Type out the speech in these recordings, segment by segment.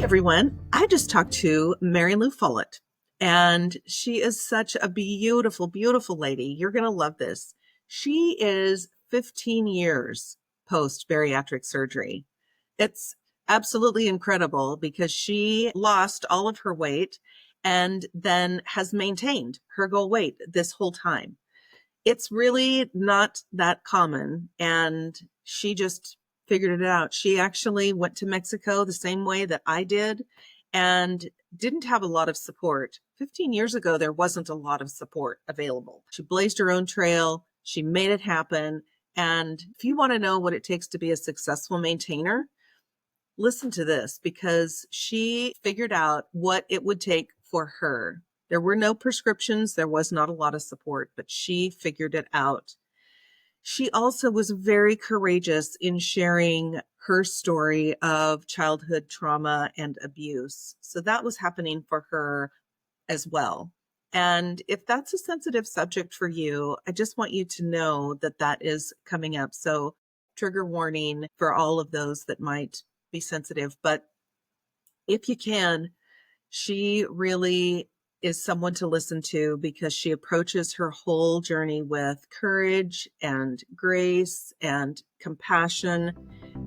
Everyone. I just talked to Mary Lou Follett, and she is such a beautiful, beautiful lady. You're going to love this. She is 15 years post bariatric surgery. It's absolutely incredible because she lost all of her weight and then has maintained her goal weight this whole time. It's really not that common. And she just figured it out. She actually went to Mexico the same way that I did and didn't have a lot of support. 15 years ago, there wasn't a lot of support available. She blazed her own trail. She made it happen. And if you want to know what it takes to be a successful maintainer, listen to this because she figured out what it would take for her. There were no prescriptions. There was not a lot of support, but she figured it out. She also was very courageous in sharing her story of childhood trauma and abuse. So that was happening for her as well. And if that's a sensitive subject for you, I just want you to know that that is coming up. So trigger warning for all of those that might be sensitive. But if you can, she really is someone to listen to because she approaches her whole journey with courage and grace and compassion.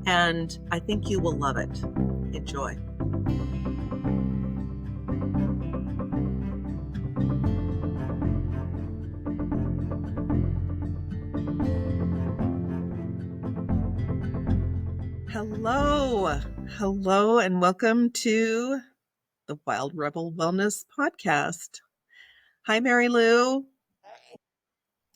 And I think you will love it. Enjoy. Hello. Hello, and welcome to the Wild Rebel Wellness Podcast. Hi, Mary Lou.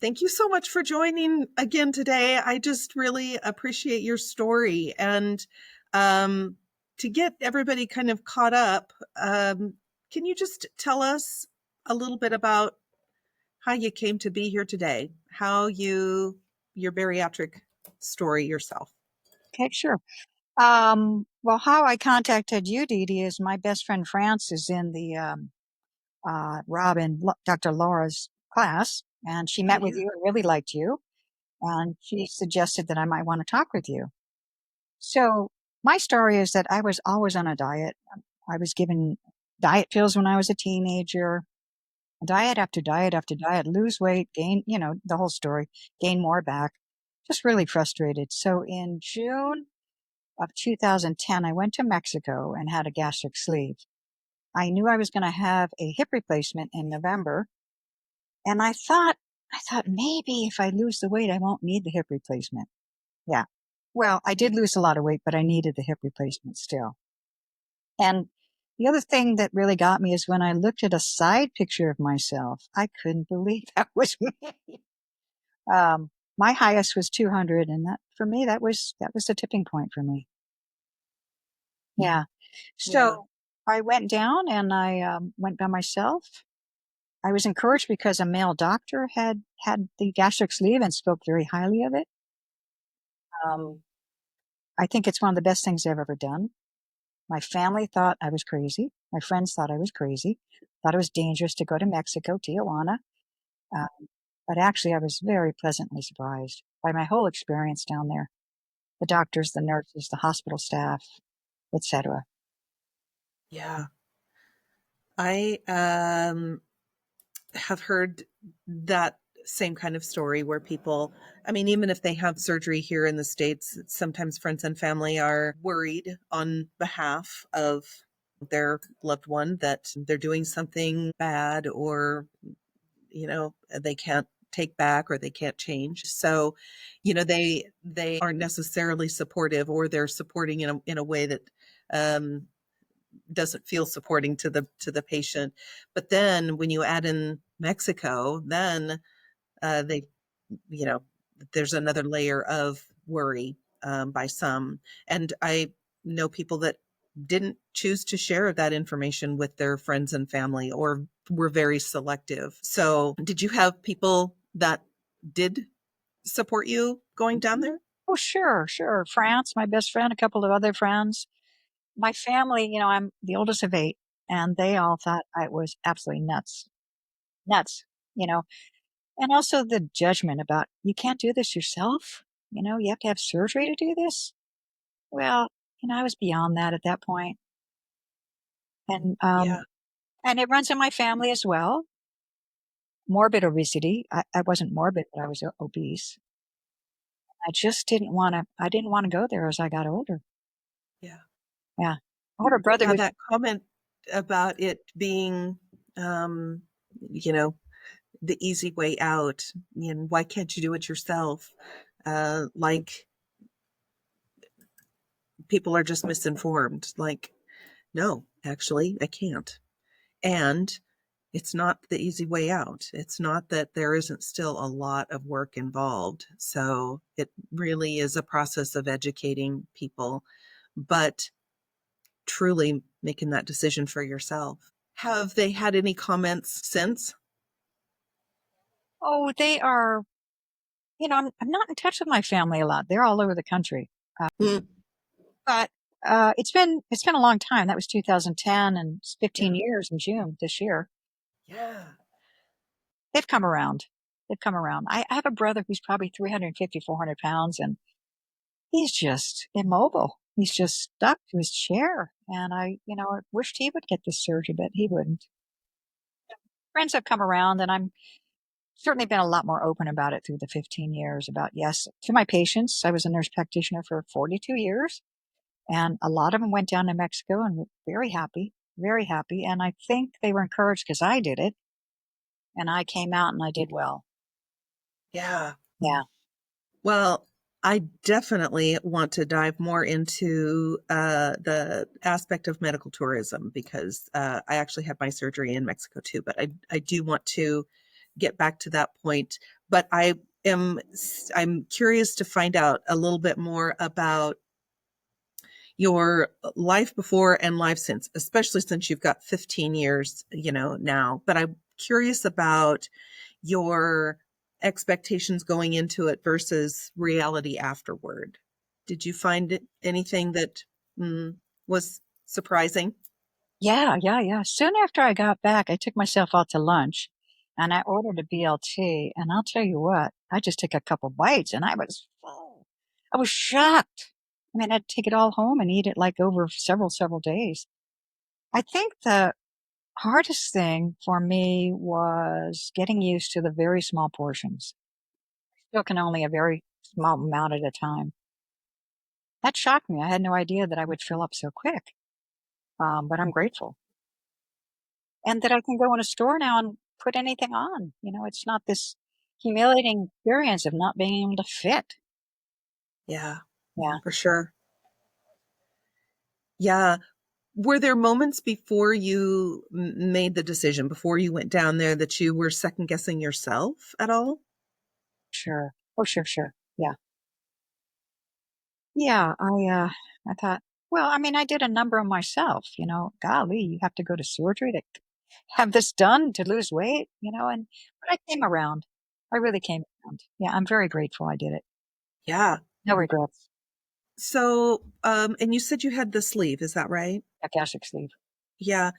Thank you so much for joining again today. I just really appreciate your story. And to get everybody kind of caught up, can you just tell us a little bit about how you came to be here today, your bariatric story yourself? Okay, sure. Well, how I contacted you, Dee Dee, is my best friend France is in the Dr. Laura's class, and she Oh, met with yeah. you and really liked you, and she suggested that I might want to talk with you. So my story is that I was always on a diet. I was given diet pills when I was a teenager, diet after diet after diet, lose weight, gain, the whole story, gain more back. Just really frustrated. So in June of 2010, I went to Mexico and had a gastric sleeve. I knew I was going to have a hip replacement in November. And I thought maybe if I lose the weight, I won't need the hip replacement. Yeah. Well, I did lose a lot of weight, but I needed the hip replacement still. And the other thing that really got me is when I looked at a side picture of myself, I couldn't believe that was me. My highest was 200. And that for me, that was the tipping point for me. Yeah. Yeah. So I went down and I went by myself. I was encouraged because a male doctor had the gastric sleeve and spoke very highly of it. Um, I think it's one of the best things I've ever done. My family thought I was crazy. My friends thought I was crazy, thought it was dangerous to go to Mexico, Tijuana. But actually, I was very pleasantly surprised by my whole experience down there. The doctors, the nurses, the hospital staff, etc. Yeah. I have heard that same kind of story where people, I mean, even if they have surgery here in the States, sometimes friends and family are worried on behalf of their loved one that they're doing something bad or, they can't take back or they can't change. So, they aren't necessarily supportive or they're supporting in a way that um, doesn't feel supporting to the patient. But then when you add in Mexico, then they, you know, there's another layer of worry by some. And I know people that didn't choose to share that information with their friends and family or were very selective. So did you have people that did support you going down there? Oh, sure, sure. France, my best friend, a couple of other friends. My family, I'm the oldest of eight, and they all thought I was absolutely nuts. Nuts, you know. And also the judgment about you can't do this yourself. You have to have surgery to do this. Well, I was beyond that at that point. And, Yeah. and it runs in my family as well. Morbid obesity. I wasn't morbid, but I was obese. I didn't want to go there as I got older. Yeah. Yeah. I have a brother Yeah, who's, that comment about it being, you know, the easy way out. Why can't you do it yourself? Like people are just misinformed. Like, no, actually, I can't. And it's not the easy way out. It's not that there isn't still a lot of work involved. So it really is a process of educating people, but truly making that decision for yourself. Have they had any comments since? oh, they are, I'm not in touch with my family a lot. They're all over the country. Mm, But it's been a long time. That was 2010, and it's 15 yeah. years in June this year. Yeah. They've come around. They've come around. I have a brother who's probably 350, 400 pounds, and he's just immobile. He's just stuck to his chair. And I wished he would get this surgery, but he wouldn't. Friends have come around, and I'm certainly been a lot more open about it through the 15 years about, yes, to my patients. I was a nurse practitioner for 42 years, and a lot of them went down to Mexico and were very happy, very happy. And I think they were encouraged because I did it, and I came out and I did well. Yeah. Yeah, Well, I definitely want to dive more into the aspect of medical tourism because I actually had my surgery in Mexico too. But I do want to get back to that point. But am I'm curious to find out a little bit more about your life before and life since, especially since you've got 15 years, now. But I'm curious about your expectations going into it versus reality afterward. Did you find anything that mm, was surprising? yeah. Soon after I got back, I took myself out to lunch and I ordered a BLT. And I'll tell you what, I just took a couple bites and I was full. I was shocked. I mean, I'd take it all home and eat it like over several days. I think the hardest thing for me was getting used to the very small portions. Still can only a very small amount at a time. That shocked me. I had no idea that I would fill up so quick. But I'm grateful. And that I can go in a store now and put anything on. It's not this humiliating experience of not being able to fit. Yeah, Yeah, for sure. Yeah. Were there moments before you made the decision, before you went down there, that you were second guessing yourself at all? sure. Oh, sure. Yeah. Yeah, I thought, well, I mean, I did a number on myself, golly, you have to go to surgery to have this done to lose weight, but I came around. I really came around. Yeah, I'm very grateful I did it. Yeah. No regrets. So, and you said you had the sleeve, is that right? A gastric sleeve. Yeah.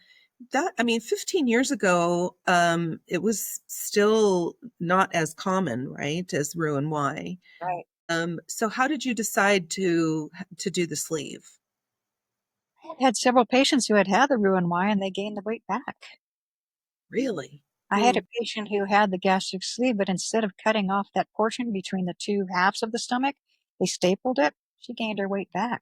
I mean, 15 years ago, it was still not as common, right, as Roux-en-Y. Right. So how did you decide to do the sleeve? I had several patients who had the Roux-en-Y and they gained the weight back. Really? I had Hmm. a patient who had the gastric sleeve, but instead of cutting off that portion between the two halves of the stomach, they stapled it. She gained her weight back.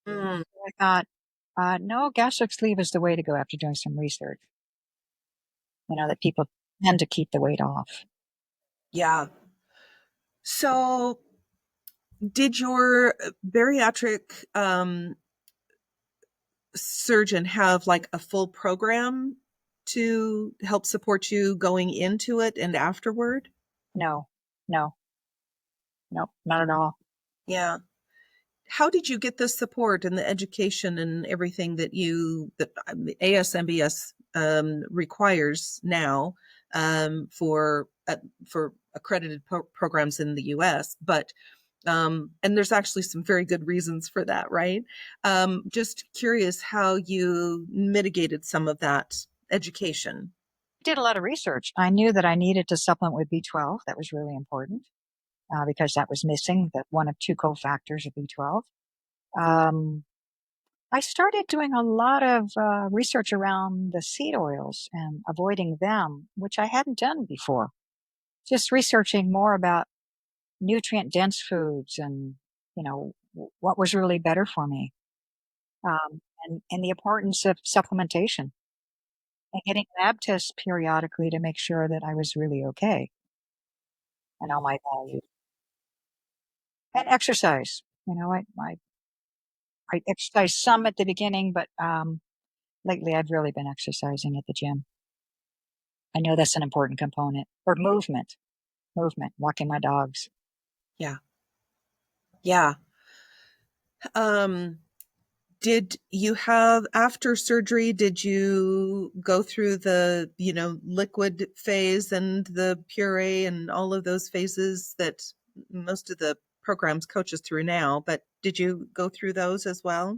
Mm, I thought, no, gastric sleeve is the way to go after doing some research, that people tend to keep the weight off. yeah. So did your bariatric surgeon have like a full program to help support you going into it and afterward? No, no, no, not at all. Yeah. How did you get the support and the education and everything that ASMBS requires now for accredited programs in the U.S. But and there's actually some very good reasons for that, right? Just curious how you mitigated some of that education. I did a lot of research. I knew that I needed to supplement with B12. That was really important because that was missing, that one of two cofactors of B12. Um, I started doing a lot of research around the seed oils and avoiding them, which I hadn't done before. Just researching more about nutrient dense foods and, what was really better for me. And the importance of supplementation and getting lab tests periodically to make sure that I was really okay and all my values. And exercise. I exercised some at the beginning, but lately I've really been exercising at the gym. I know that's an important component. Or movement, walking my dogs. Yeah. Yeah. Um, did you have after surgery, did you go through the, liquid phase and the puree and all of those phases that most of the programs coach us through now, but did you go through those as well?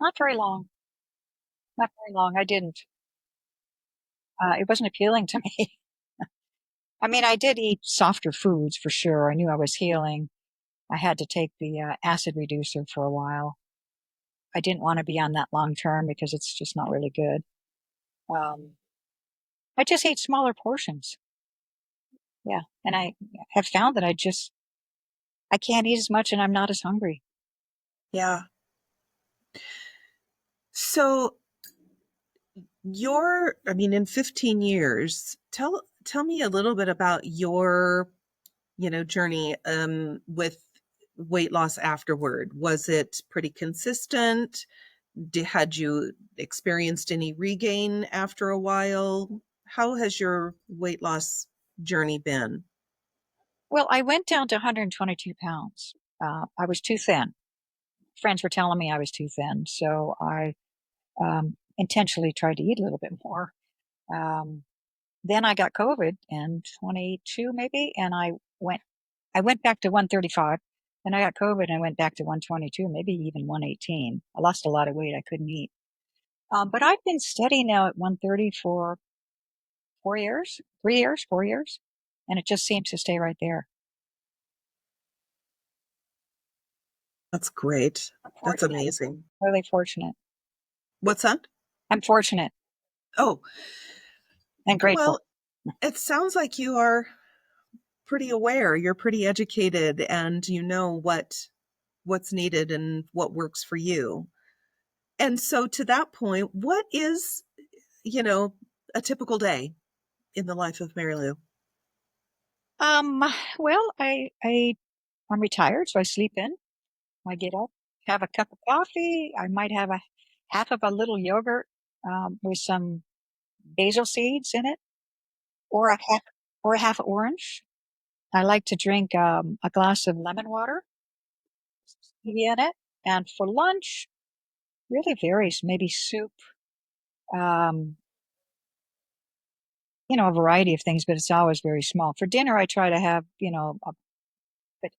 Not very long. Not very long. I didn't. It wasn't appealing to me. I mean, I did eat softer foods for sure. I knew I was healing. I had to take the acid reducer for a while. I didn't want to be on that long term because it's just not really good. Um, I just ate smaller portions. Yeah. And I have found that I can't eat as much and I'm not as hungry. Yeah. So in 15 years, tell me a little bit about your, journey with weight loss afterward. Was it pretty consistent? Had you experienced any regain after a while? How has your weight loss journey been? Well, I went down to 122 pounds. I was too thin. Friends were telling me I was too thin. So I intentionally tried to eat a little bit more. Um, then I got COVID in 22 maybe, and I went back to 135. Then I got COVID and I went back to 122, maybe even 118. I lost a lot of weight. I couldn't eat. But I've been steady now at 130 for 4 years, 3 years, 4 years, and it just seems to stay right there. That's great. I'm That's fortunate, amazing. really fortunate. What's that? I'm fortunate Oh, and grateful. well, it sounds like you are pretty aware, you're pretty educated, and you know what's needed and what works for you. And so to that point, what is, you know, a typical day in the life of Mary Lou? Um, well, I'm retired, so I sleep in. I get up, have a cup of coffee. I might have a half of a little yogurt with some basil seeds in it, or a half orange. I like to drink a glass of lemon water, stevia in it. And for lunch, really varies. Maybe soup, um, a variety of things, but it's always very small. For dinner, I try to have, bit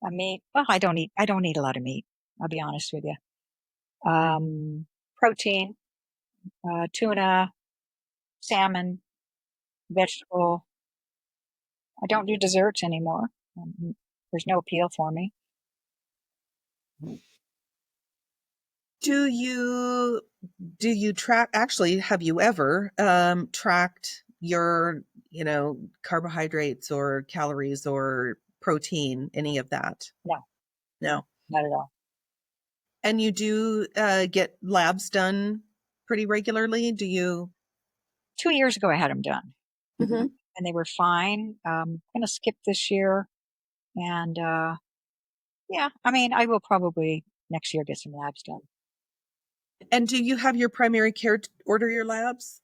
a meat. Well, I don't eat a lot of meat. I'll be honest with you. Protein, tuna, salmon, vegetable. I don't do desserts anymore. There's no appeal for me. Do you do you track actually have you ever tracked your, carbohydrates or calories or protein, any of that? No, No. not at all. And you do get labs done pretty regularly? Do you? 2 years ago, I had them done, Mhm. and they were fine. Going to skip this year, and yeah, I mean, I will probably next year get some labs done. And do you have your primary care order your labs?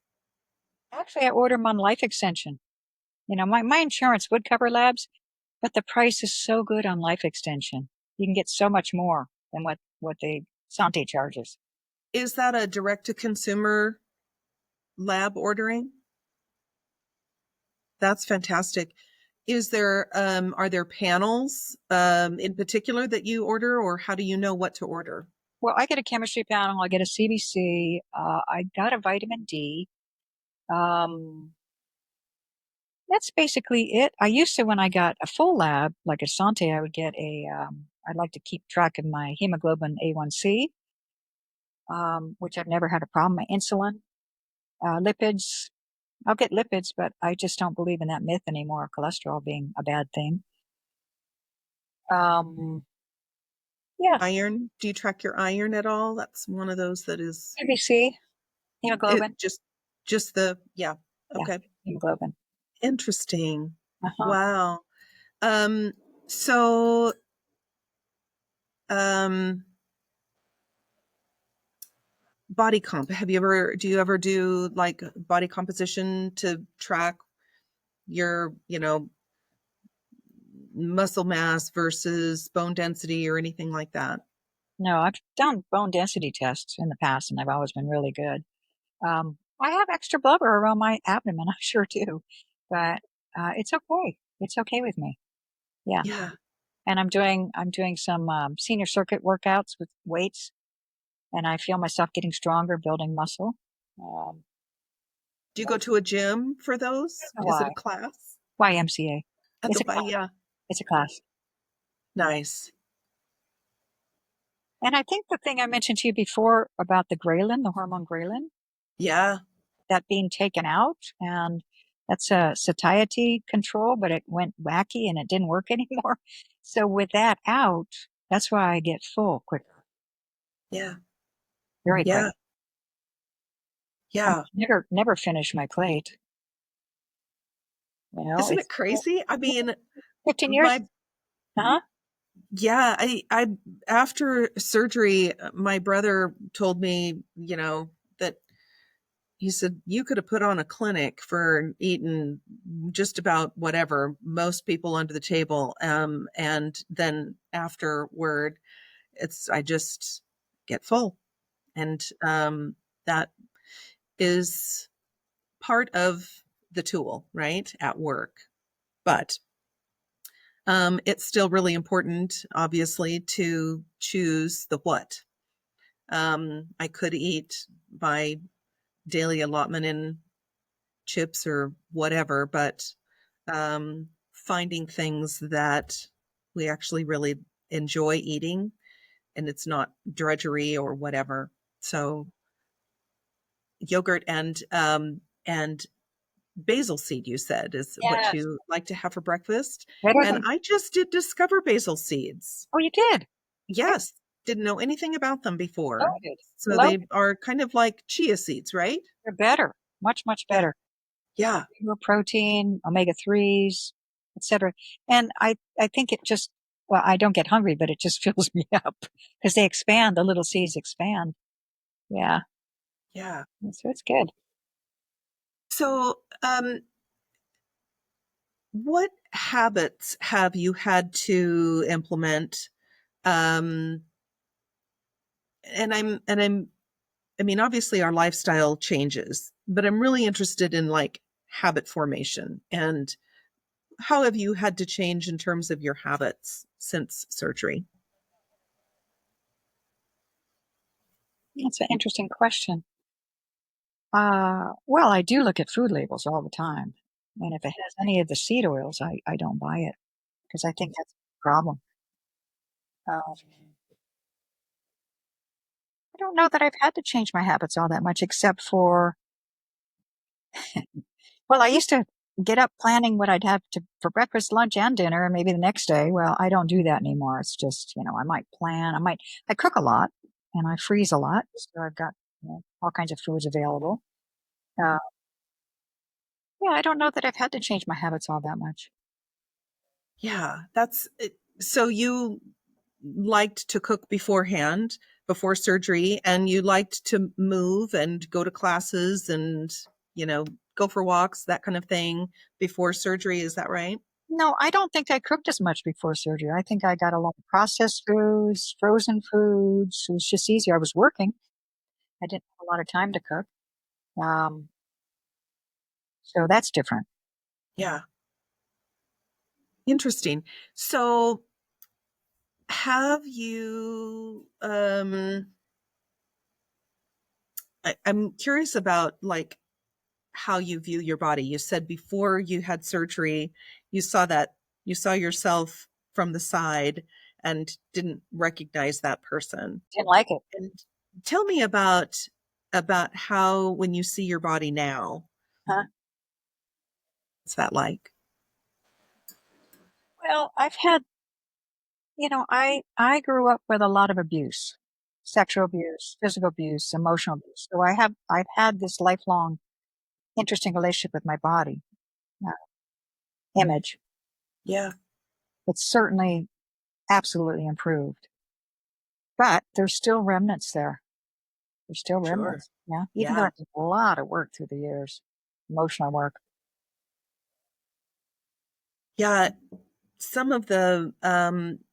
Actually, I order them on Life Extension. My insurance would cover labs, but the price is so good on Life Extension. You can get so much more than what the Sante charges. Is that a direct to consumer lab ordering? That's fantastic. Are there panels in particular that you order, or how do you know what to order? Well, I get a chemistry panel. I get a CBC. I got a vitamin D. Um, that's basically it. I used to, when I got a full lab, like a Sante, I would get I'd like to keep track of my hemoglobin A1C. which I've never had a problem. My insulin, lipids. I'll get lipids, but I just don't believe in that myth anymore of cholesterol being a bad thing. Yeah, Iron, do you track your iron at all? That's one of those that is ABC, it hemoglobin. just the yeah. Yeah, Okay. hemoglobin. Interesting. Uh-huh. Wow. Um, so um body comp. Do you ever do like body composition to track your, muscle mass versus bone density or anything like that? No, I've done bone density tests in the past, and I've always been really good. I have extra blubber around my abdomen, I sure do, but it's okay. It's okay with me. Yeah, Yeah. and I'm doing some senior circuit workouts with weights, and I feel myself getting stronger, building muscle. Um, Do you go to a gym for those? Is it a why? class? YMCA. At It's the a Y, class. yeah. It's a class. Nice. And I think the thing I mentioned to you before about the ghrelin, the hormone ghrelin, Yeah. that being taken out, and that's a satiety control, but it went wacky and it didn't work anymore. So with that out, that's why I get full quicker, Yeah. very quick. Yeah. I Yeah. never finish my plate. Isn't it It's crazy? I mean, 15 years. my Huh? yeah, I after surgery, my brother told me, that he said you could have put on a clinic for eating just about whatever, most people under the table. And then afterward, I just get full. And that is part of the tool, right, at work. But it's still really important, obviously, to choose the what. I could eat my daily allotment in chips or whatever, but finding things that we actually really enjoy eating and it's not drudgery or whatever. So yogurt and basil seed, you said, is what Yes. you like to have for breakfast. Better And than. I just did discover basil seeds. Oh, you did. Good. Yes, didn't know anything about them before. Loaded. So they Loaded. are kind of like chia seeds, right? They're better. Much Yeah. better. Yeah. More protein, omega 3s, etc. And I think it just, well, I don't get hungry, but it just fills me up because they expand. The little seeds expand. Yeah. Yeah. So it's good. So, what habits have you had to implement? Um, I mean, obviously our lifestyle changes, but I'm really interested in like habit formation and how have you had to change in terms of your habits since surgery? That's an interesting question. Well, I do look at food labels all the time. And if it has any of the seed oils, I don't buy it because I think that's a problem. Um, I don't know that I've had to change my habits all that much, except for, well, I used to get up planning what I'd have for breakfast, lunch, and dinner, and maybe the next day. Well, I don't do that anymore. It's just, I might plan. I cook a lot and I freeze a lot. So I've got, all kinds of foods available. Uh, yeah, I don't know that I've had to change my habits all that much. Yeah, that's it. So you liked to cook beforehand, before surgery, and you liked to move and go to classes and, you know, go for walks, that kind of thing before surgery. Is that right? No, I don't think I cooked as much before surgery. I think I got a lot of processed foods, frozen foods. It was just easier. I was working. I didn't have a lot of time to cook. Um, so that's different. Yeah. Interesting. So have you I'm curious about like how you view your body. You said before you had surgery, you saw that you saw yourself from the side and didn't recognize that person. Didn't like it. And tell me about how when you see your body now, Huh? what's that like? Well, I've had, I grew up with a lot of abuse, sexual abuse, physical abuse, emotional abuse. So I've had this lifelong interesting relationship with my body, uh, image. Yeah, It's certainly absolutely improved, but there's still remnants there. There's still sure. remnants. Yeah. Even though Yeah. I did a lot of work through the years, emotional work. Yeah. Some of the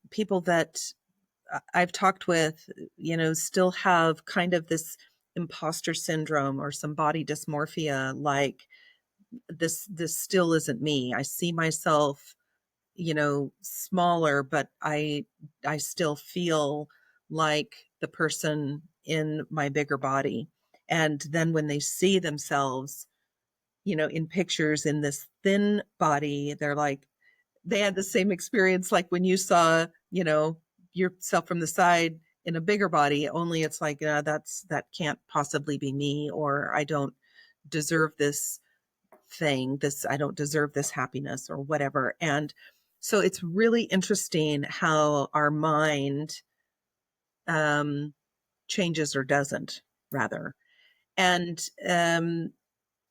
people that I've talked with, still have kind of this imposter syndrome or some body dysmorphia, like this still isn't me. I see myself, smaller, but I still feel like the person in my bigger body. And then when they see themselves, in pictures in this thin body, they're like, they had the same experience like when you saw, yourself from the side in a bigger body, only it's like, that can't possibly be me, or I don't deserve this thing, this, I don't deserve this happiness or whatever. And so it's really interesting how our mind um, changes or doesn't, rather. And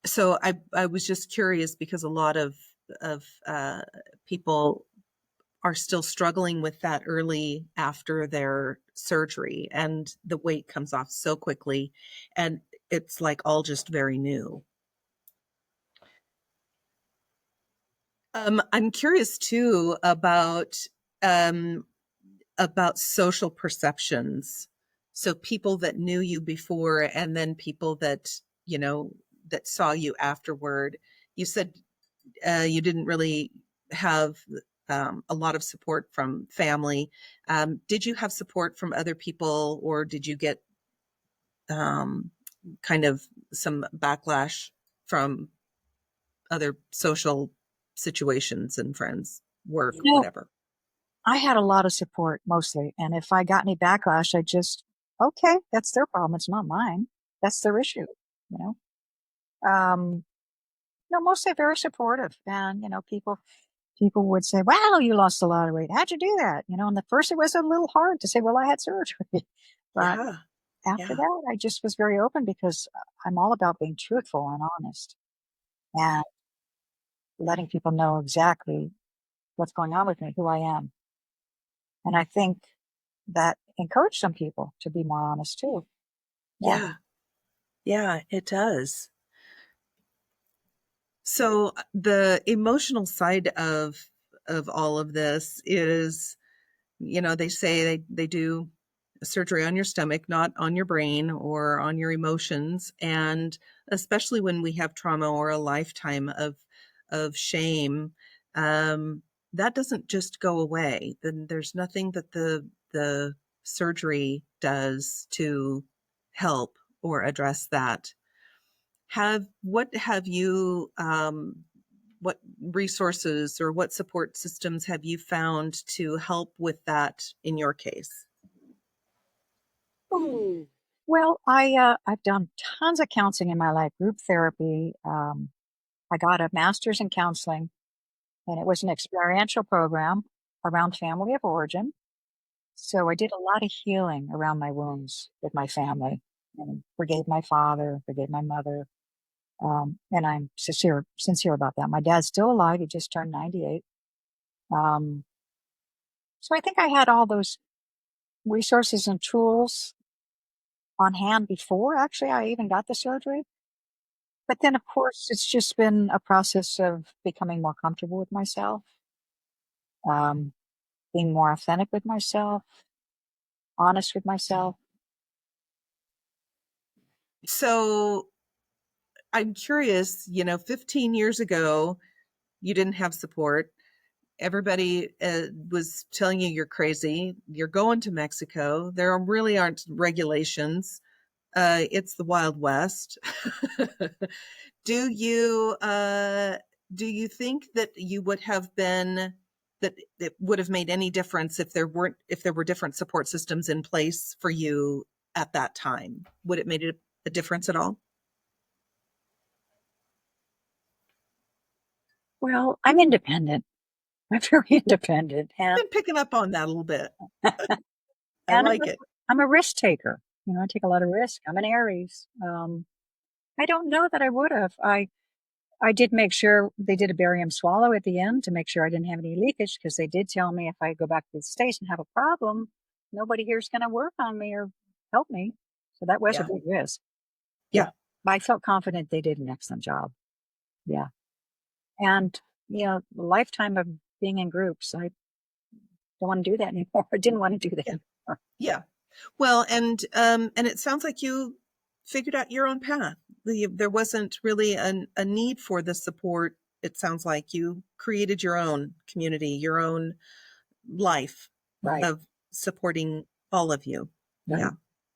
so I was just curious because a lot of people are still struggling with that early after their surgery, and the weight comes off so quickly, and it's like all just very new. I'm curious too um, about social perceptions. So people that knew you before, and then people you know that saw you afterward. You said you didn't really have a lot of support from family. Did you have support from other people, or did you get um, kind of some backlash from other social situations and friends, work, You know, whatever? I had a lot of support mostly. And if I got any backlash, I just, okay, that's their problem. It's not mine. That's their issue, you know? No, mostly very supportive. And, people would say, wow, you lost a lot of weight. How'd you do that? And the first it was a little hard to say, well, I had surgery. But Yeah, after yeah, that, I just was very open because I'm all about being truthful and honest and letting people know exactly what's going on with me, who I am. And I think that encouraged some people to be more honest too. Yeah. yeah, yeah. It does. So the emotional side of all of this is, they say they do surgery on your stomach, not on your brain or on your emotions. And especially when we have trauma or a lifetime of shame, um, that doesn't just go away. Then there's nothing that the surgery does to help or address that. Have you what resources or what support systems have you found to help with that in your case? Ooh. Well, I've done tons of counseling in my life, group therapy. I got a master's in counseling, and it was an experiential program around family of origin. So I did a lot of healing around my wounds with my family, and forgave my father, forgave my mother. And I'm sincere about that. My dad's still alive. He just turned 98. Um, so I think I had all those resources and tools on hand before actually I even got the surgery. But then, of course, it's just been a process of becoming more comfortable with myself, um, being more authentic with myself, honest with myself. So I'm curious, 15 years ago, you didn't have support. Everybody was telling you you're crazy. You're going to Mexico. There really aren't regulations. It's the Wild West. Do you do you think that you would have been that it would have made any difference if there were different support systems in place for you at that time? Would it made a difference at all? Well, I'm independent. I'm very independent, Been picking up on that a little bit. I and like it. I'm a risk taker. You know, I take a lot of risk. I'm an Aries. I don't know that I would have. I did make sure they did a barium swallow at the end to make sure I didn't have any leakage because they did tell me if I go back to the States and have a problem, nobody here is going to work on me or help me. So that was a Yeah. big risk. Yeah. Yeah. But I felt confident they did an excellent job. Yeah. And, you know, a lifetime of being in groups, I don't want to do that anymore. I didn't want to do that Yeah. anymore. Yeah. Well, and it sounds like you figured out your own path. There wasn't really a need for the support. It sounds like you created your own community, your own life Right. of supporting all of you. Right. Yeah.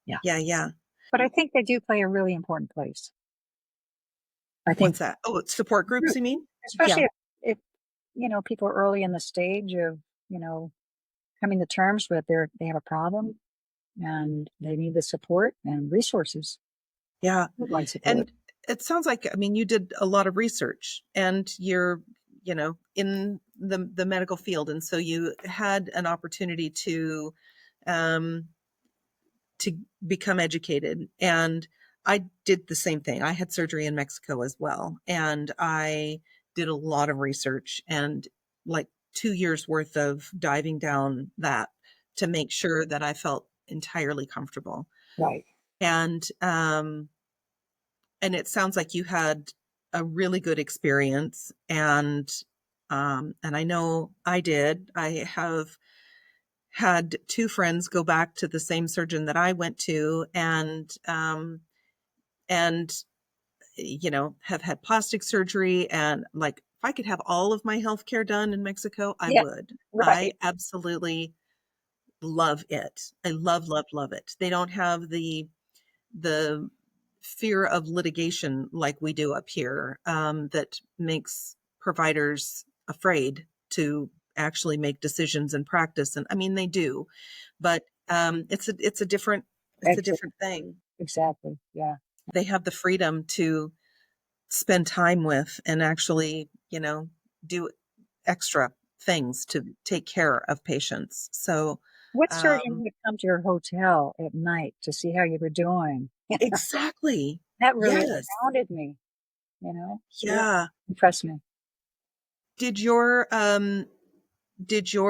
Yeah. Yeah. Yeah. But I think they do play a really important place. I think What's that? Oh, it's support groups, group, you mean? especially Yeah. if, you know, people are early in the stage of, you know, coming to terms with they have a problem and they need the support and resources. Yeah. Like support. And it sounds like, I mean, you did a lot of research and you're, in the medical field. And so you had an opportunity um, to become educated. And I did the same thing. I had surgery in Mexico as well. And I did a lot of research and like 2 years worth of diving down that to make sure that I felt entirely comfortable. Right. And it sounds like you had a really good experience, and I know I did. I have had two friends go back to the same surgeon that I went to, and have had plastic surgery, and like if I could have all of my healthcare done in Mexico, I Yeah. would. I Right. absolutely love it. I love it. They don't have the fear of litigation like we do up here, that makes providers afraid to actually make decisions in practice. And I mean, they do, but it's a Ex- different thing. Exactly. Yeah. They have the freedom to spend time with and actually, do extra things to take care of patients. So, What surgeon um, would come to your hotel at night to see how you were doing? exactly. That really Yes. astounded me, you know? Yeah. Yeah. Impressed me. Did your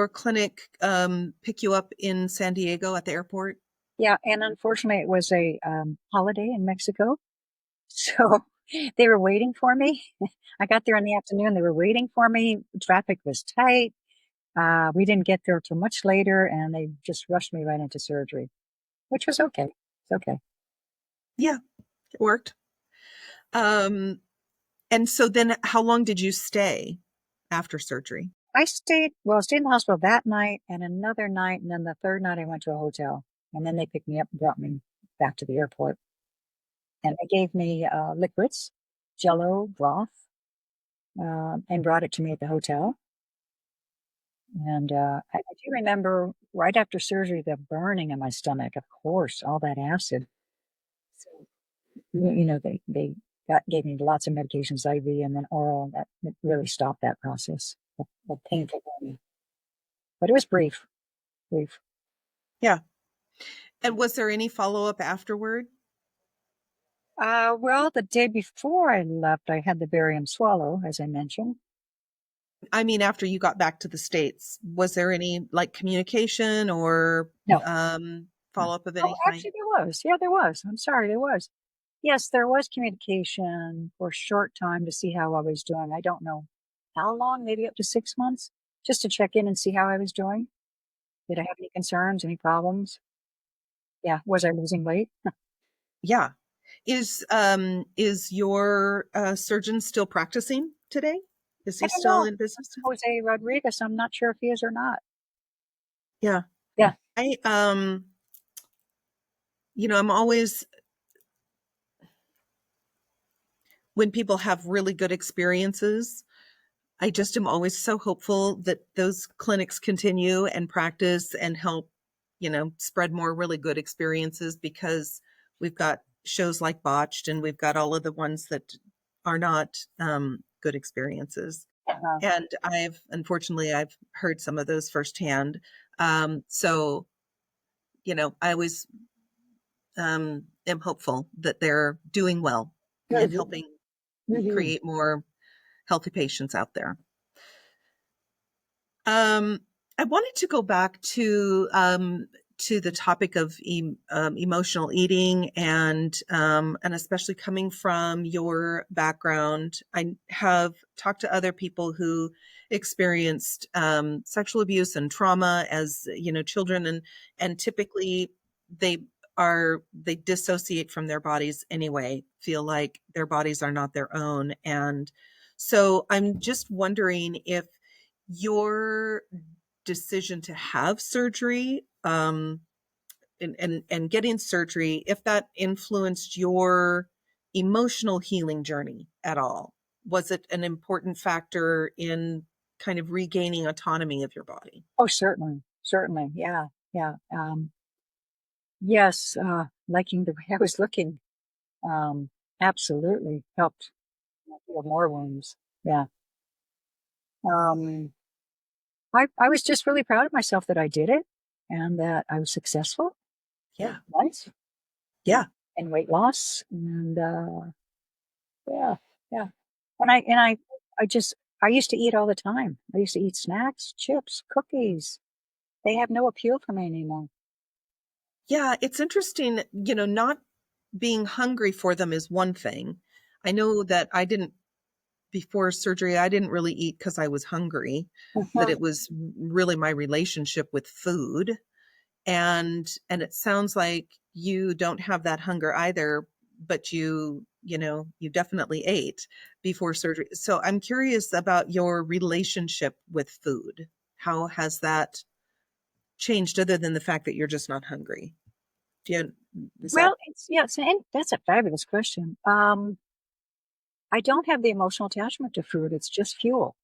clinic pick you up in San Diego at the airport? Yeah, and unfortunately, it was a holiday in Mexico, so they were waiting for me. I got there in the afternoon. They were waiting for me. Traffic was tight. We didn't get there till much later, and they just rushed me right into surgery, which was okay. It's okay. Yeah, it worked. Um, and so then how long did you stay after surgery? I stayed in the hospital that night and another night, and then the third night I went to a hotel, and then they picked me up and brought me back to the airport, and they gave me liquids, Jello broth, and brought it to me at the hotel. And I do remember right after surgery, the burning in my stomach, of course, all that acid. So, you know, gave me lots of medications, IV and then oral. That it really stopped that process, the painful burning. But it was brief, brief. Yeah. And was there any follow-up afterward? Well, the day before I left, I had the barium swallow, as I mentioned. I mean, after you got back to the States, was there any like communication or No, no. follow-up of Oh, any kind? actually, there was. Yeah, there was. I'm sorry, there was. Yes, there was communication for a short time to see how I was doing. I don't know how long, maybe up to 6 months, just to check in and see how I was doing. Did I have any concerns, any problems? Yeah, was I losing weight? Yeah. Is your surgeon still practicing today? Is I he don't still know. in business? Jose Rodriguez, I'm not sure if he is or not. Yeah. Yeah, I I'm always, when people have really good experiences, I just am always so hopeful that those clinics continue and practice and help spread more really good experiences, because we've got shows like Botched, and we've got all of the ones that are not good experiences. Uh, And unfortunately, I've heard some of those firsthand. So, I always am hopeful that they're doing well and good. helping Mhm. create more healthy patients out there. Um, I wanted to go back to the topic of emotional eating, and especially coming from your background. I have talked to other people who experienced sexual abuse and trauma as children, and typically they they dissociate from their bodies anyway, feel like their bodies are not their own. And so I'm just wondering if your decision to have surgery, and getting surgery, if that influenced your emotional healing journey at all. Was it an important factor in kind of regaining autonomy of your body? Oh, certainly, certainly, yeah, yeah. Yes, liking the way I was looking, um, absolutely helped heal more wounds. Yeah. Um, I was just really proud of myself that I did it and that I was successful Yeah. once Yeah. in weight loss. And yeah, yeah. And I used to eat all the time. I used to eat snacks, chips, cookies. They have no appeal for me anymore. Yeah. It's interesting, not being hungry for them is one thing. I know that before surgery, I didn't really eat because I was hungry, that it was really my relationship with food. And it sounds like you don't have that hunger either, but you definitely ate before surgery. So I'm curious about your relationship with food. How has that changed, other than the fact that you're just not hungry? Do you, is that Well, and that's a fabulous question. I don't have the emotional attachment to food. It's just fuel.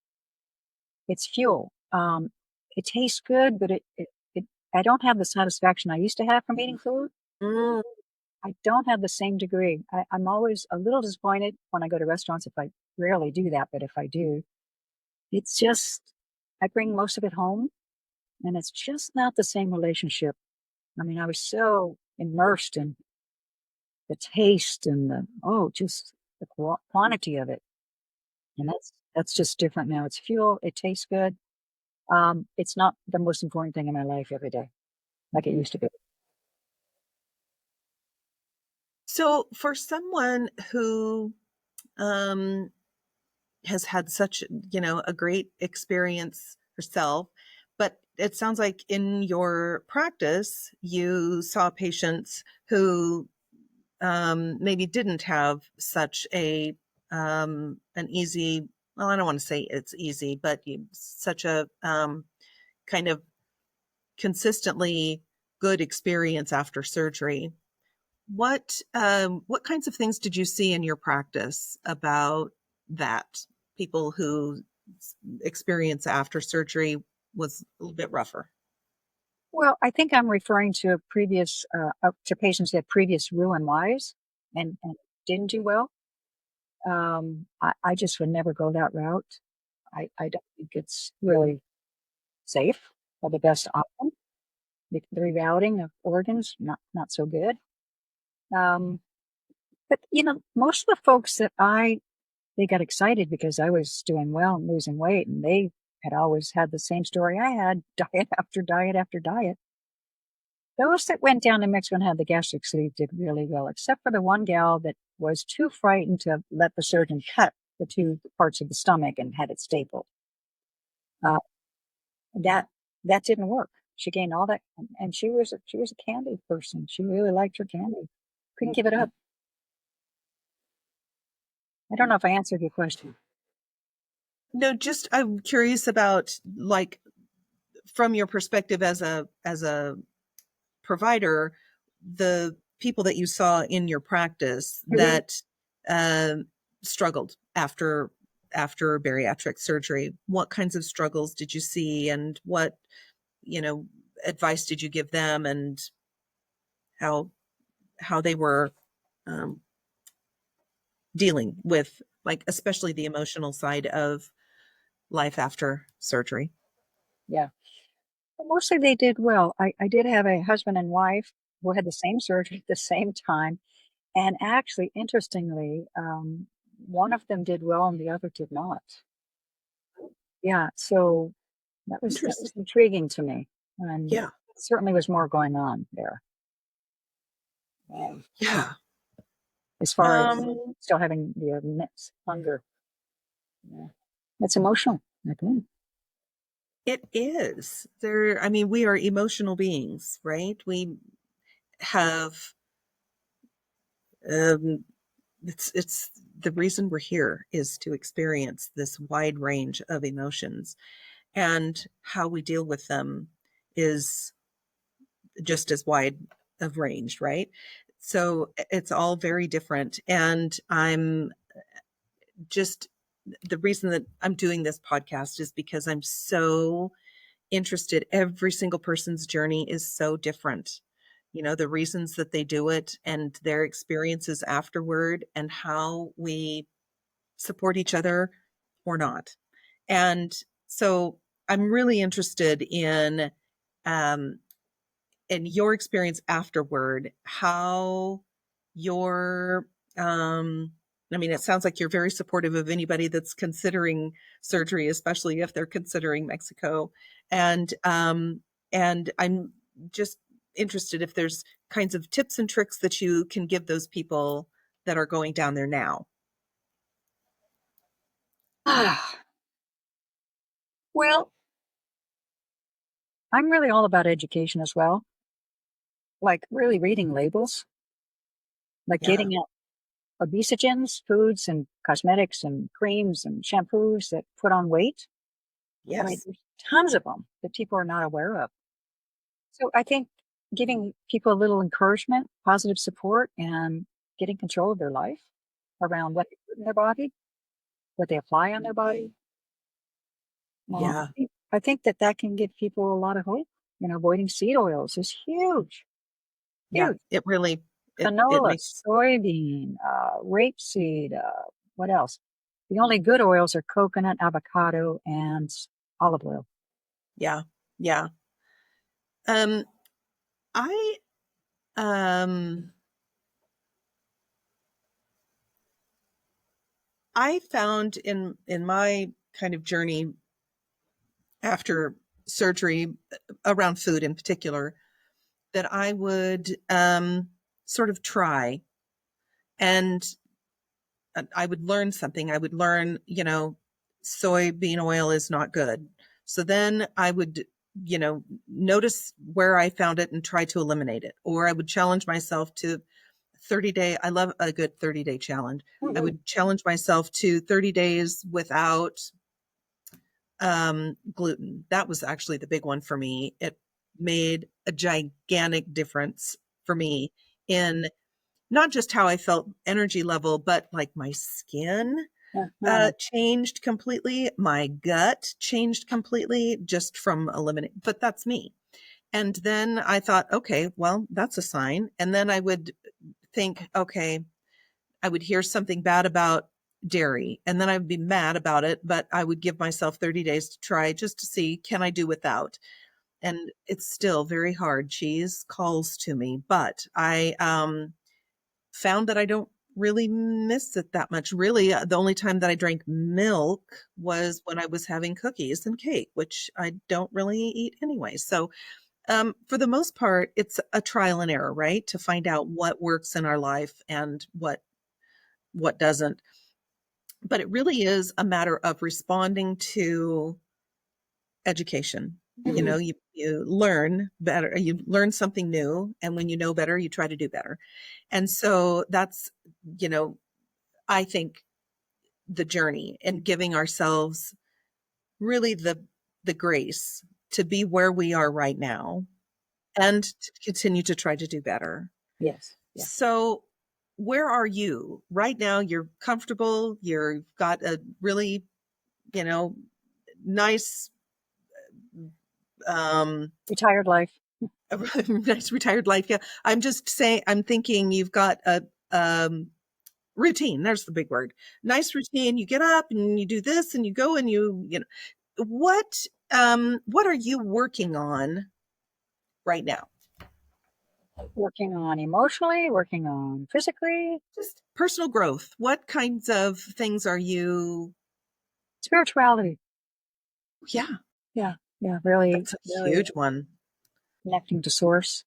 It's fuel. It tastes good, but I don't have the satisfaction I used to have from eating food. Mm. I don't have the same degree. I'm always a little disappointed when I go to restaurants. If I rarely do that, but if I do, it's just I bring most of it home, and it's just not the same relationship. I mean, I was so immersed in the taste and just the quantity of it. And that's just different now. It's fuel. It tastes good. It's not the most important thing in my life every day like it used to be. So for someone who um, has had such, a great experience herself, but it sounds like in your practice, you saw patients who maybe didn't have such an easy, well, I don't want to say it's easy, but such a kind of consistently good experience after surgery. What kinds of things did you see in your practice about that? People who experience after surgery was a little bit rougher. Well, I think I'm referring to to patients who had previous Roux-en-Y's and didn't do well. I just would never go that route. I don't think it's really safe or the best option. The rerouting of organs, not so good. Um, but most of the folks they got excited because I was doing well and losing weight, and they had always had the same story I had, diet after diet after diet. Those that went down to Mexico and had the gastric sleeve did really well, except for the one gal that was too frightened to let the surgeon cut the two parts of the stomach and had it stapled. Uh, that that didn't work. She gained all that, and she was a candy person. She really liked her candy. Couldn't give it up. I don't know if I answered your question. No, just I'm curious about, like, from your perspective as a provider, the people that you saw in your practice Mhm. that um, struggled after bariatric surgery. What kinds of struggles did you see, and what you know? advice did you give them, and how they were um, dealing with, like, especially the emotional side of life after surgery? Yeah. But mostly they did well. I did have a husband and wife who had the same surgery at the same time. And actually, interestingly, one of them did well and the other did not. Yeah. So that was Interesting. intriguing to me. And Yeah. certainly was more going on there. Yeah. As far as Um, still having the immense hunger. Yeah. It's emotional. Okay. it is there. I mean, we are emotional beings, right? We have, um, it's the reason we're here is to experience this wide range of emotions, and how we deal with them is just as wide of range, right? So it's all very different. And I'm just, the reason that I'm doing this podcast is because I'm so interested. Every single person's journey is so different. You know, the reasons that they do it and their experiences afterward, and how we support each other or not. And so I'm really interested um, in your experience afterward, how your, um, I mean, it sounds like you're very supportive of anybody that's considering surgery, especially if they're considering Mexico. And I'm just interested if there's kinds of tips and tricks that you can give those people that are going down there now. Ah, well, I'm really all about education as well, like really reading labels, like Yeah. getting out obesogens, foods and cosmetics and creams and shampoos that put on weight. I mean, Yes. there's tons of them that people are not aware of. So I think giving people a little encouragement, positive support, and getting control of their life around what they put in their body, what they apply on their body. Yeah. I think that that can give people a lot of hope. You know, avoiding seed oils is huge, Yeah. huge. It really, it Canola, makes, soybean, rapeseed, what else? The only good oils are coconut, avocado, and olive oil. yeah. Yeah. Um, I, um, I found in my kind of journey after surgery, around food in particular, that I would sort of try, and I would learn something. I would learn, soybean oil is not good. So then I would, notice where I found it and try to eliminate it. Or I would challenge myself to 30-day. I love a good 30-day challenge. I Mhm. would challenge myself to 30 days without gluten. That was actually the big one for me. It made a gigantic difference for me in not just how I felt energy level, but like my skin Uh-huh. changed completely. My gut changed completely just from eliminating, but that's me. And then I thought, okay, well, that's a sign. And then I would think, okay, I would hear something bad about dairy, and then I would be mad about it, but I would give myself 30 days to try, just to see, can I do without? And it's still very hard. Cheese calls to me, but I found that I don't really miss it that much. Really, the only time that I drank milk was when I was having cookies and cake, which I don't really eat anyway. So, for the most part, it's a trial and error, right? To find out what works in our life and what doesn't. But it really is a matter of responding to education. Mhm. You learn better, you learn something new, and when you know better, you try to do better. And so that's, you know, I think the journey, and giving ourselves really the grace to be where we are right now, and to continue to try to do better. Yes. Yeah. So where are you right now? You're comfortable, you've got a really, you know, nice Retired life. a nice retired life. Yeah. I'm just saying, I'm thinking you've got a routine. There's the big word. Nice routine. You get up and you do this and you go and you know, what are you working on right now? Working on emotionally, working on physically, Just personal growth. What kinds of things are you? spirituality. Yeah, Yeah. Yeah. Really, that's a really huge one. connecting to source,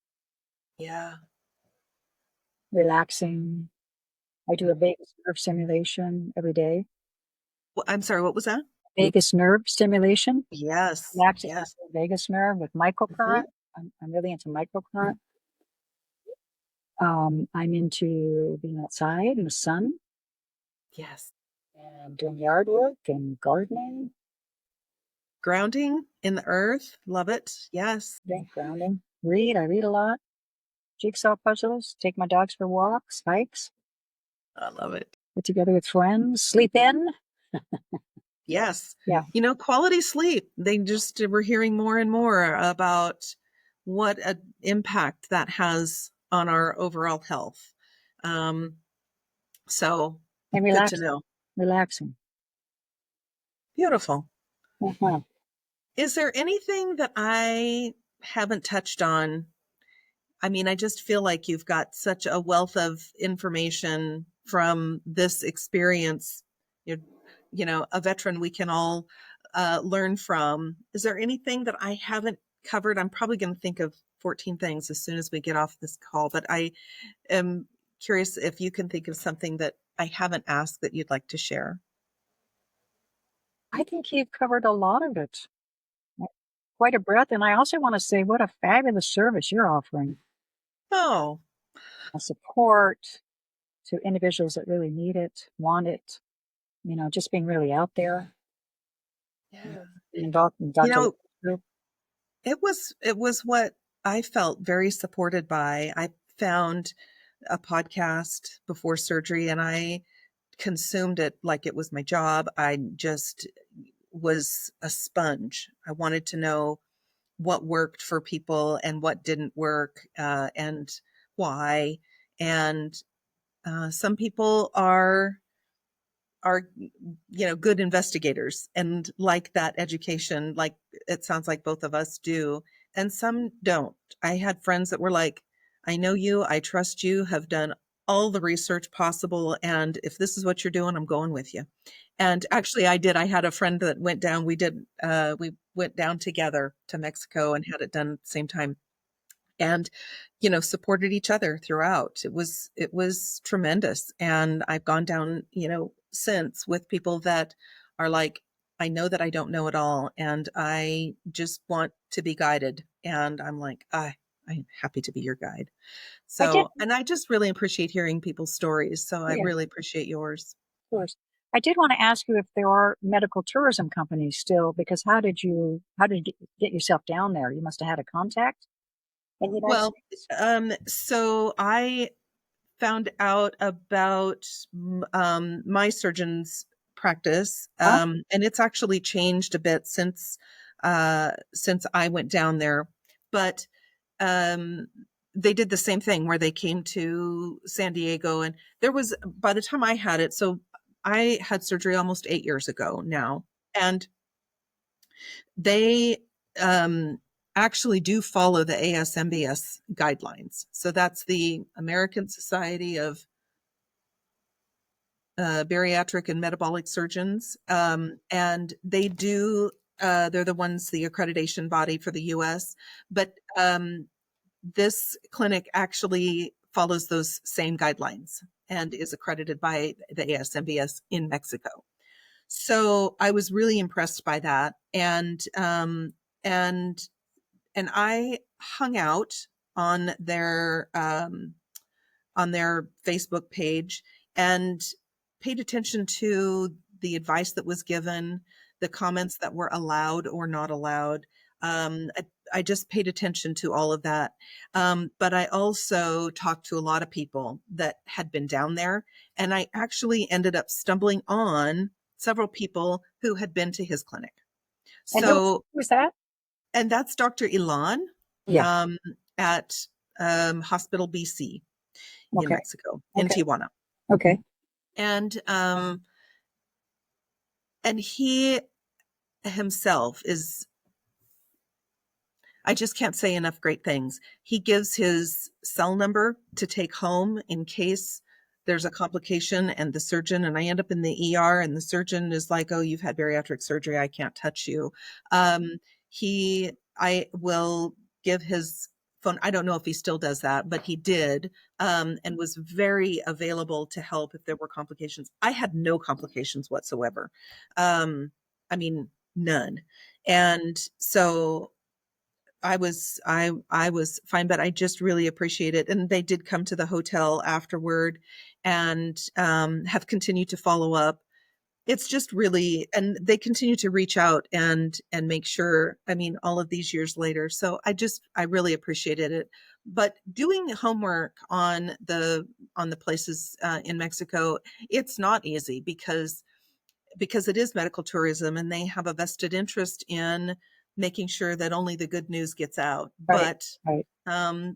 Yeah. relaxing. I do a vagus nerve stimulation every day. Well, I'm sorry, what was that? Vagus nerve stimulation, Yes. relaxing my Yes. vagus nerve with Mhm. microcurrent. I'm really into microcurrent. I'm into being outside in the sun Yes. and doing yard work and gardening, Grounding in the earth. Love it. Yes. grounding. Read. I read a lot. Jigsaw puzzles. Take my dogs for walks, hikes. I love it. Get together with friends. Sleep in. Yes. Yeah, Quality sleep. We're hearing more and more about what an impact that has on our overall health. Um, so and good to relaxing. know. Relaxing. Beautiful. Uh-huh. Is there anything that I haven't touched on? I mean, I just feel like you've got such a wealth of information from this experience. You're, a veteran we can all learn from. Is there anything that I haven't covered? I'm probably going to think of 14 things as soon as we get off this call, but I am curious if you can think of something that I haven't asked that you'd like to share. I think you've covered a lot of it. Quite a breadth. And I also want to say what a fabulous service you're offering. Oh, A support to individuals that really need it, want it, just being really out there, yeah. being involved in You Dr. know, Group. it was what I felt very supported by. I found a podcast before surgery and I consumed it like it was my job. I just was a sponge. I wanted to know what worked for people and what didn't work, and why. And some people are good investigators and like that education, like it sounds like both of us do, and some don't. I had friends that were like, I know you, I trust you, have done all the research possible, and if this is what you're doing, I'm going with you. And actually I had a friend that went down. We went down together to Mexico and had it done at the same time, and supported each other throughout. It was tremendous. And I've gone down since with people that are like, I know that I don't know it all and I just want to be guided, and I'm like, I'm happy to be your guide. I did, So, and I just really appreciate hearing people's stories, so I yeah, of really appreciate yours. course. I did want to ask you if there are medical tourism companies still, because how did you get yourself down there? You must have had a contact in the United Well, States. so I found out about my surgeon's practice, Huh? and it's actually changed a bit since I went down there. But um, they did the same thing where they came to San Diego, and there was, by the time I had it, so I had surgery almost 8 years ago now, and they actually do follow the ASMBS guidelines. So that's the American Society of Bariatric and Metabolic Surgeons. And they do, they're the ones, the accreditation body for the US. But this clinic actually follows those same guidelines and is accredited by the ASMBS in Mexico. So I was really impressed by that. And and I hung out on their Facebook page and paid attention to the advice that was given, the comments that were allowed or not allowed. I just paid attention to all of that. But I also talked to a lot of people that had been down there, and I actually ended up stumbling on several people who had been to his clinic. And who So was that? And that's Dr. Ilan Yeah. um, at Hospital BC in Okay. Mexico, in Okay. Tijuana. Okay. And he himself is, I just can't say enough great things. He gives his cell number to take home in case there's a complication and the surgeon, and I end up in the ER and the surgeon is like, oh, you've had bariatric surgery. I can't touch you. I will give his phone. I don't know if he still does that, but he did, and was very available to help if there were complications. I had no complications whatsoever. I mean, none. And so I was fine, but I just really appreciate it. And they did come to the hotel afterward and have continued to follow up. It's just really, and they continue to reach out and make sure. I mean, all of these years later. So I really appreciated it. But doing homework on the places in Mexico, it's not easy because it is medical tourism and they have a vested interest in making sure that only the good news gets out. Right. Right.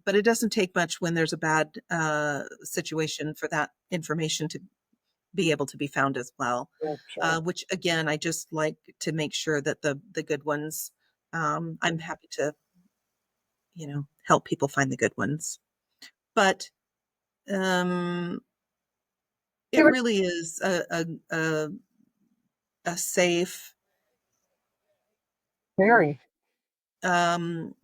But it doesn't take much when there's a bad situation for that information to be able to be found as well. Sure. Sure. Which again, I just like to make sure that the good ones. I'm happy to help people find the good ones, but um, They it were really is a safe. very. Um,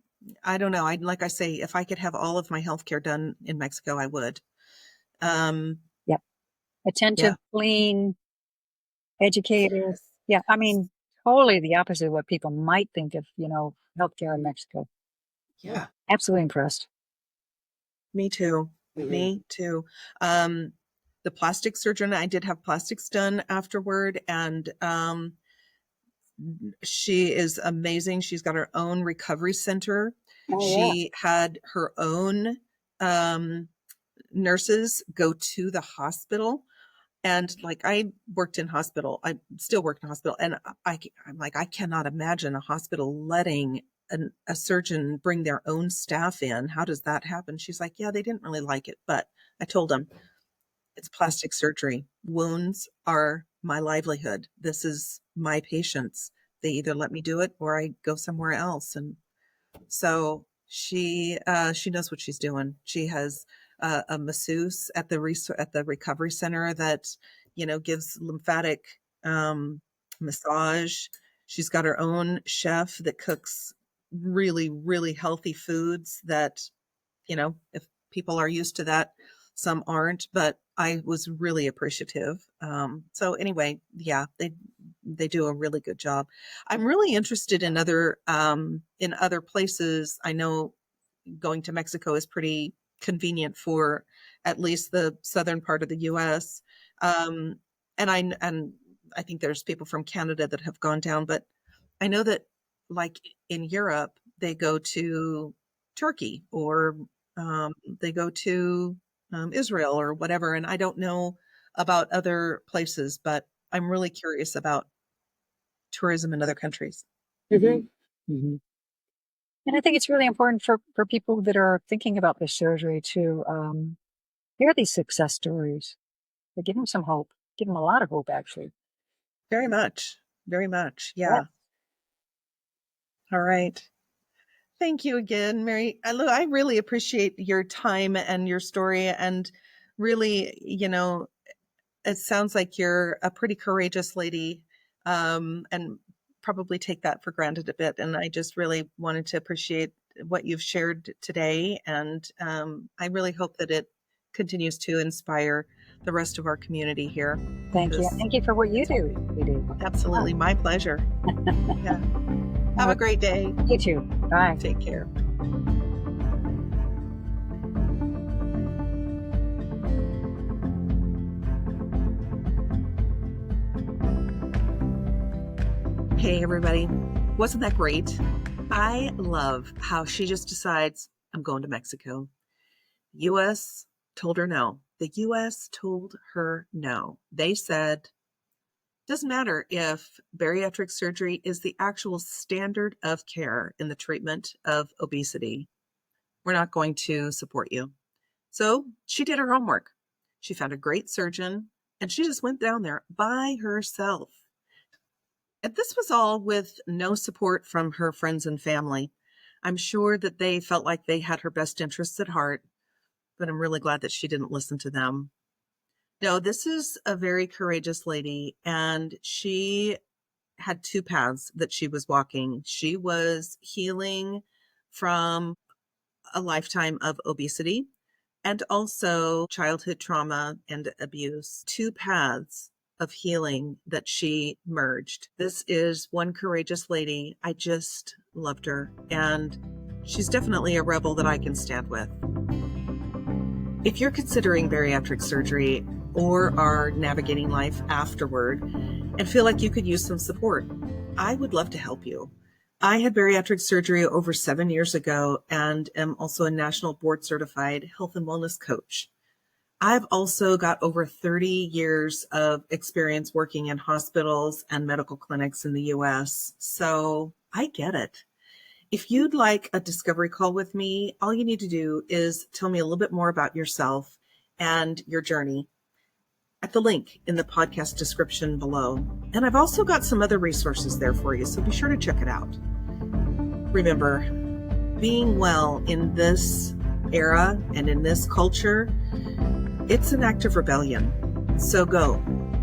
I don't know. Like I say, if I could have all of my healthcare done in Mexico, I would. Um, Yep. Attentive, yeah. clean, educated. Yes. Yeah. I mean, totally the opposite of what people might think of, healthcare in Mexico. Yeah. Absolutely impressed. Me too. Me too. Um, the plastic surgeon, I did have plastics done afterward, and she is amazing. She's got her own recovery center. Oh yeah. She had her own um, nurses go to the hospital. And like I worked in hospital, I still work in hospital, and I'm like, I cannot imagine a hospital letting a surgeon bring their own staff in. How does that happen? She's like, yeah, they didn't really like it, but I told them it's plastic surgery. Wounds are my livelihood. This is my patients. They either let me do it or I go somewhere else. And so she knows what she's doing. She has a masseuse at at the recovery center that gives lymphatic massage. She's got her own chef that cooks really really healthy foods that if people are used to that, some aren't. But I was really appreciative. So anyway, yeah, they do a really good job. I'm really interested in other places. I know going to Mexico is pretty convenient for at least the southern part of the U.S. Um, and I think there's people from Canada that have gone down, but I know that like in Europe they go to Turkey or they go to Israel or whatever. And I don't know about other places, but I'm really curious about tourism in other countries. Hmm. Hmm. And I think it's really important for people that are thinking about this surgery to hear these success stories. They give them some hope, give them a lot of hope, actually. Very much. Very much. Yeah. Yeah. All right. Thank you again, Mary. I really appreciate your time and your story. And really, it sounds like you're a pretty courageous lady, and probably take that for granted a bit. And I just really wanted to appreciate what you've shared today. And I really hope that it continues to inspire the rest of our community here. Thank you. This Thank you for what you it's do. You do. absolutely my pleasure. Yeah. Have Uh, a great day. you too. Bye. Take care. Hey, everybody. Wasn't that great? I love how she just decides, I'm going to Mexico. US told her no. The US told her no. They said, Doesn't matter if bariatric surgery is the actual standard of care in the treatment of obesity. We're not going to support you. So she did her homework. She found a great surgeon and she just went down there by herself. And this was all with no support from her friends and family. I'm sure that they felt like they had her best interests at heart, but I'm really glad that she didn't listen to them. No, this is a very courageous lady, and she had two paths that she was walking. She was healing from a lifetime of obesity and also childhood trauma and abuse. Two paths of healing that she merged. This is one courageous lady. I just loved her, and she's definitely a rebel that I can stand with. If you're considering bariatric surgery or are navigating life afterward and feel like you could use some support, I would love to help you. I had bariatric surgery over 7 years ago and am also a national board certified health and wellness coach. I've also got over 30 years of experience working in hospitals and medical clinics in the US, so I get it. If you'd like a discovery call with me, all you need to do is tell me a little bit more about yourself and your journey at the link in the podcast description below. And I've also got some other resources there for you, so be sure to check it out. Remember, being well in this era and in this culture, it's an act of rebellion. So go,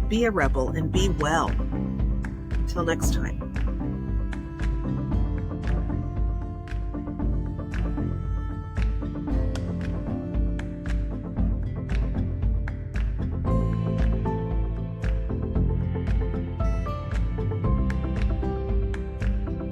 be a rebel and be well. Until next time.